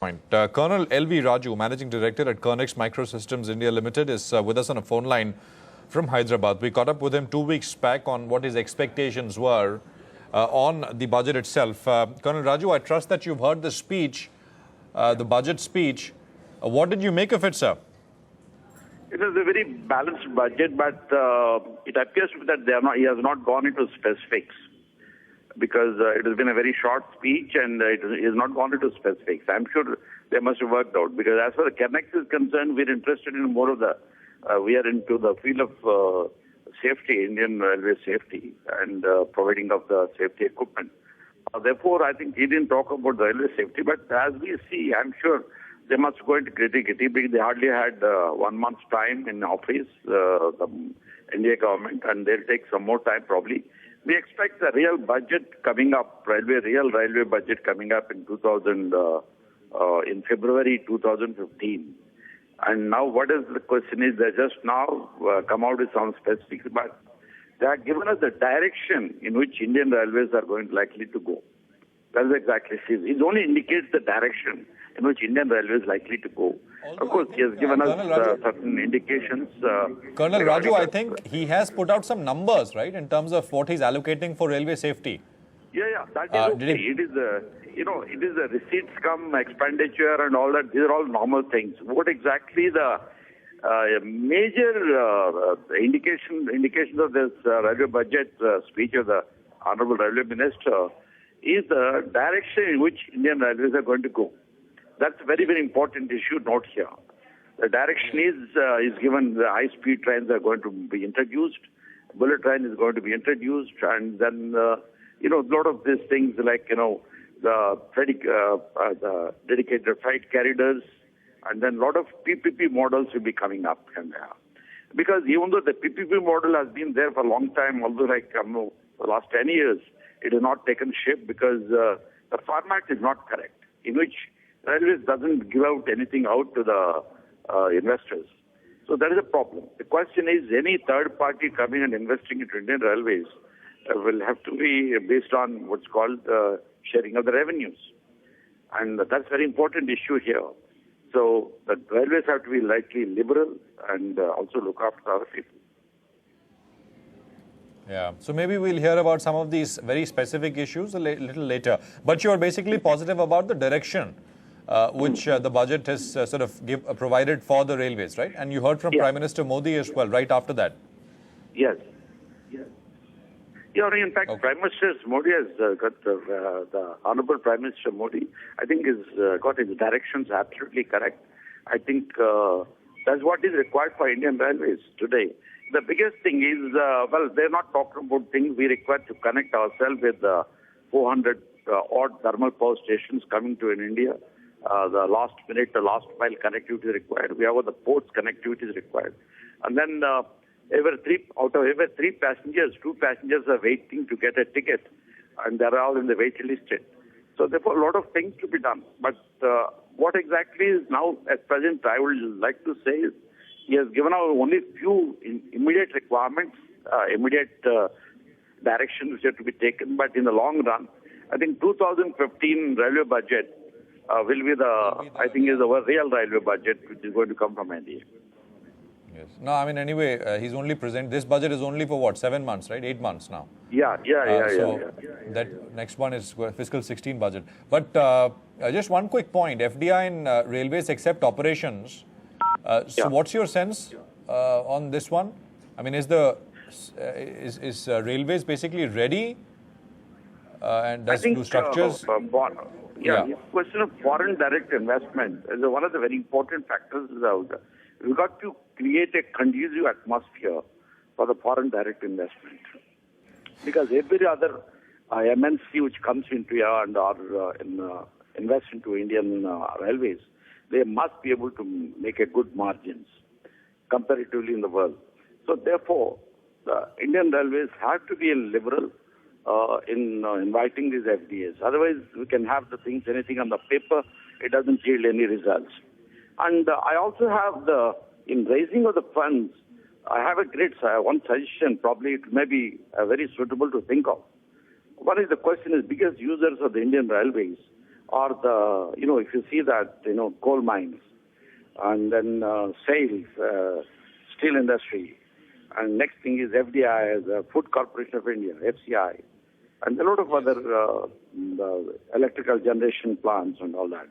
Point. Colonel L V Raju, Managing Director at Kernex Microsystems India Limited, is with us on a phone line from Hyderabad. We caught up with him 2 weeks back on what his expectations were on the budget itself. Colonel Raju, I trust that you've heard the speech, the budget speech. What did you make of it, sir? It is a very balanced budget, but it appears that he has not gone into specifics, because it has been a very short speech and it has not gone into specifics. I'm sure they must have worked out, because as far as Kernex is concerned, we're interested in more of we are into the field of safety, Indian railway safety, and providing of the safety equipment. Therefore, I think he didn't talk about the railway safety, but as we see, I'm sure they must go into nitty-gritty, because they hardly had 1 month's time in office, the India government, and they'll take some more time probably. We expect a real budget coming up, real railway budget coming up in in February 2015. And now what is the question is, they just now come out with some specifics, but they have given us the direction in which Indian railways are likely to go. That is exactly it. It only indicates the direction in which Indian Railways is likely to go. Although of course, he has given us certain indications. Colonel Raju, I think he has put out some numbers, right, in terms of what he's allocating for railway safety. Yeah, that is okay. It is it is the receipts come expenditure and all that. These are all normal things. What exactly the major indications of this railway budget speech of the Honorable Railway Minister is the direction in which Indian Railways are going to go. That's a very, very important issue note here. The direction is given. The high-speed trains are going to be introduced. Bullet train is going to be introduced, and then a lot of these things like the dedicated freight carriers, and then a lot of PPP models will be coming up. Because even though the PPP model has been there for a long time, although the last 10 years, it has not taken shape because the format is not correct, in which Railways doesn't give out anything out to the investors. So that is a problem. The question is, any third party coming and investing into Indian Railways will have to be based on what's called sharing of the revenues. And that's a very important issue here. So the railways have to be slightly liberal and also look after our people. Yeah, so maybe we'll hear about some of these very specific issues a little later. But you're basically positive about the direction which the budget has provided for the railways, right? And you heard from Prime Minister Modi as well, right after that. Yes. In fact, okay. Prime Minister Modi has got the Honorable Prime Minister Modi, I think, has got his directions absolutely correct. I think that's what is required for Indian Railways today. The biggest thing is, they're not talking about things we require to connect ourselves with 400 odd thermal power stations coming to in India. The last mile connectivity is required. We have the ports connectivity is required. And then out of every three passengers, 2 passengers are waiting to get a ticket, and they're all in the wait listed. So therefore, a lot of things to be done. But what exactly is now, at present, I would like to say is, he has given out only few immediate requirements, immediate directions which have to be taken. But in the long run, I think 2015 railway budget will be is our real railway budget, which is going to come from NDA. Yes. No, I mean, anyway, he's only this budget is only for what, 7 months, right? 8 months now. Yeah. That next one is fiscal 16 budget. But just one quick point, FDI in railways except operations. So what's your sense on this one? I mean, is railways basically ready? And do structures? Question of foreign direct investment is one of the very important factors. We've got to create a conducive atmosphere for the foreign direct investment, because every other MNC which comes into here and invest into Indian railways, they must be able to make a good margins comparatively in the world. So therefore, the Indian railways have to be liberal in inviting these FDAs. Otherwise, we can have anything on the paper, it doesn't yield any results. And I also have in raising of the funds, I have one suggestion, probably it may be very suitable to think of. One is the question is, biggest users of the Indian railways or if you see that, coal mines, and then sales, steel industry, and next thing is FDI, the Food Corporation of India, FCI, and a lot of other electrical generation plants and all that.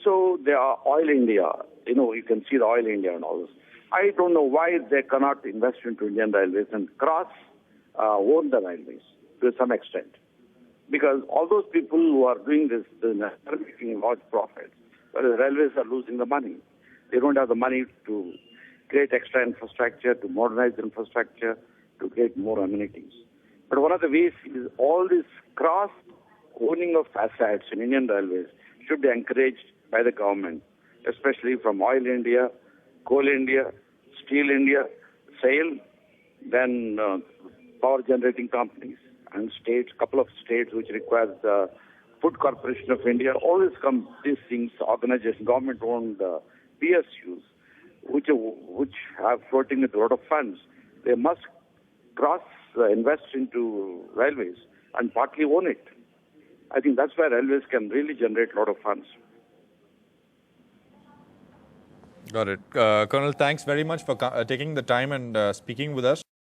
So there are Oil India, you can see the Oil India and all this. I don't know why they cannot invest into Indian Railways and own the railways to some extent. Because all those people who are doing this business are making large profits, whereas railways are losing the money. They don't have the money to create extra infrastructure, to modernize infrastructure, to create more amenities. But one of the ways is all this cross-owning of assets in Indian Railways should be encouraged by the government, especially from Oil India, Coal India, Steel India, SAIL, then power generating companies and states, couple of states which require the Food Corporation of India, all these things, organizations, government-owned PSUs, which have floating with a lot of funds, they must invest into railways and partly own it. I think that's where railways can really generate a lot of funds. Got it. Colonel, thanks very much for taking the time and speaking with us.